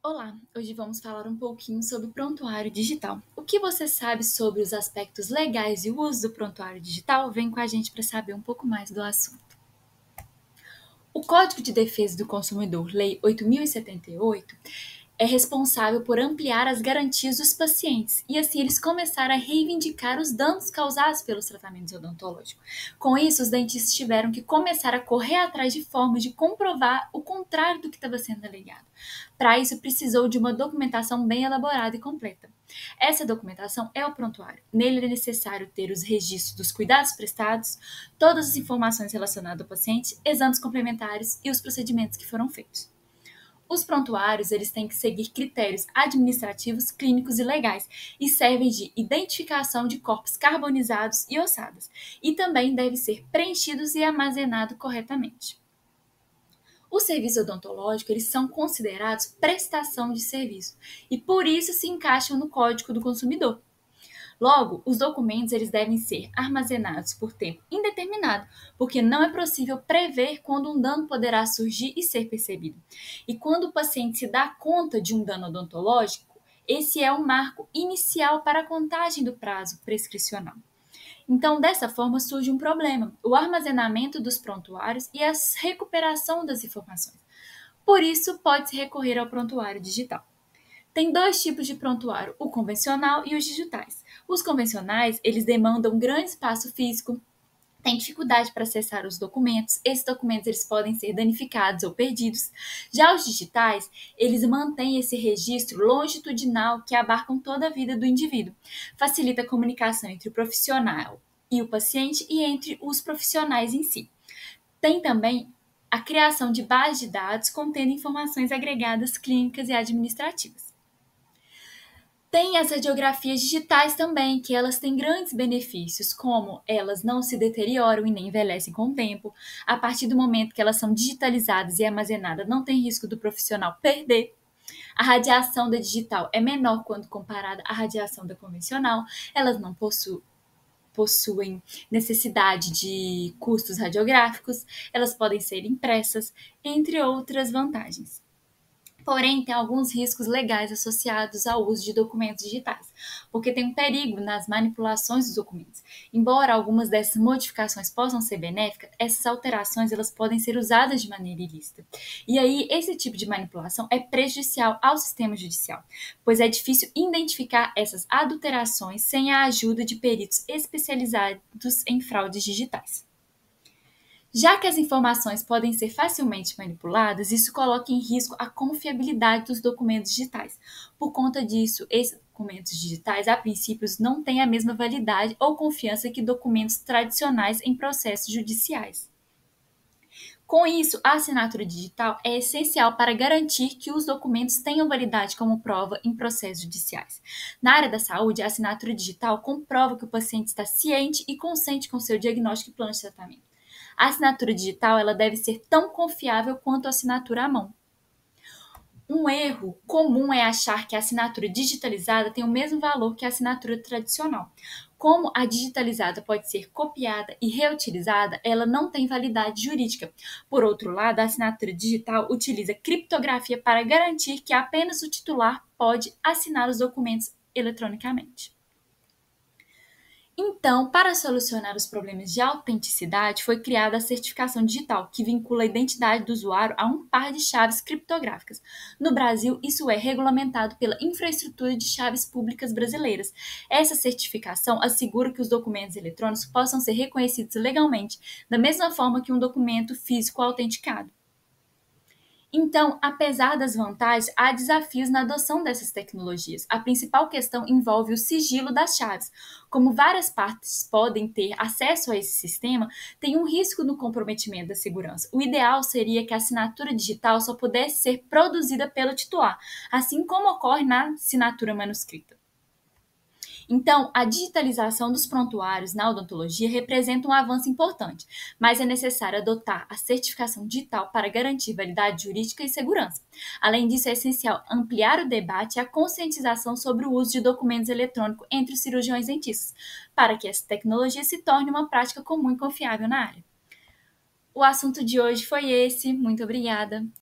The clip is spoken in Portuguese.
Olá, hoje vamos falar um pouquinho sobre prontuário digital. O que você sabe sobre os aspectos legais e o uso do prontuário digital? Vem com a gente para saber um pouco mais do assunto. O Código de Defesa do Consumidor, Lei 8.078, é responsável por ampliar as garantias dos pacientes e assim eles começaram a reivindicar os danos causados pelos tratamentos odontológicos. Com isso, os dentistas tiveram que começar a correr atrás de formas de comprovar o contrário do que estava sendo alegado. Para isso, precisou de uma documentação bem elaborada e completa. Essa documentação é o prontuário. Nele é necessário ter os registros dos cuidados prestados, todas as informações relacionadas ao paciente, exames complementares e os procedimentos que foram feitos. Os prontuários eles têm que seguir critérios administrativos, clínicos e legais e servem de identificação de corpos carbonizados e ossadas, e também devem ser preenchidos e armazenados corretamente. Os serviços odontológicos eles são considerados prestação de serviço e por isso se encaixam no Código do Consumidor. Logo, os documentos eles devem ser armazenados por tempo indeterminado, porque não é possível prever quando um dano poderá surgir e ser percebido. E quando o paciente se dá conta de um dano odontológico, esse é o marco inicial para a contagem do prazo prescricional. Então, dessa forma, surge um problema: o armazenamento dos prontuários e a recuperação das informações. Por isso, pode-se recorrer ao prontuário digital. Tem dois tipos de prontuário, o convencional e os digitais. Os convencionais, eles demandam um grande espaço físico, tem dificuldade para acessar os documentos, esses documentos eles podem ser danificados ou perdidos. Já os digitais, eles mantêm esse registro longitudinal que abarcam toda a vida do indivíduo. Facilita a comunicação entre o profissional e o paciente e entre os profissionais em si. Tem também a criação de bases de dados contendo informações agregadas clínicas e administrativas. Tem as radiografias digitais também, que elas têm grandes benefícios, como elas não se deterioram e nem envelhecem com o tempo. A partir do momento que elas são digitalizadas e armazenadas, não tem risco do profissional perder. A radiação da digital é menor quando comparada à radiação da convencional. Elas não possuem necessidade de custos radiográficos, elas podem ser impressas, entre outras vantagens. Porém, tem alguns riscos legais associados ao uso de documentos digitais, porque tem um perigo nas manipulações dos documentos. Embora algumas dessas modificações possam ser benéficas, essas alterações elas podem ser usadas de maneira ilícita. E aí, esse tipo de manipulação é prejudicial ao sistema judicial, pois é difícil identificar essas adulterações sem a ajuda de peritos especializados em fraudes digitais. Já que as informações podem ser facilmente manipuladas, isso coloca em risco a confiabilidade dos documentos digitais. Por conta disso, esses documentos digitais, a princípio, não têm a mesma validade ou confiança que documentos tradicionais em processos judiciais. Com isso, a assinatura digital é essencial para garantir que os documentos tenham validade como prova em processos judiciais. Na área da saúde, a assinatura digital comprova que o paciente está ciente e consciente com seu diagnóstico e plano de tratamento. A assinatura digital ela deve ser tão confiável quanto a assinatura à mão. Um erro comum é achar que a assinatura digitalizada tem o mesmo valor que a assinatura tradicional. Como a digitalizada pode ser copiada e reutilizada, ela não tem validade jurídica. Por outro lado, a assinatura digital utiliza criptografia para garantir que apenas o titular pode assinar os documentos eletronicamente. Então, para solucionar os problemas de autenticidade, foi criada a certificação digital, que vincula a identidade do usuário a um par de chaves criptográficas. No Brasil, isso é regulamentado pela Infraestrutura de Chaves Públicas Brasileiras. Essa certificação assegura que os documentos eletrônicos possam ser reconhecidos legalmente, da mesma forma que um documento físico autenticado. Então, apesar das vantagens, há desafios na adoção dessas tecnologias. A principal questão envolve o sigilo das chaves. Como várias partes podem ter acesso a esse sistema, tem um risco no comprometimento da segurança. O ideal seria que a assinatura digital só pudesse ser produzida pelo titular, assim como ocorre na assinatura manuscrita. Então, a digitalização dos prontuários na odontologia representa um avanço importante, mas é necessário adotar a certificação digital para garantir validade jurídica e segurança. Além disso, é essencial ampliar o debate e a conscientização sobre o uso de documentos eletrônicos entre os cirurgiões dentistas, para que essa tecnologia se torne uma prática comum e confiável na área. O assunto de hoje foi esse. Muito obrigada.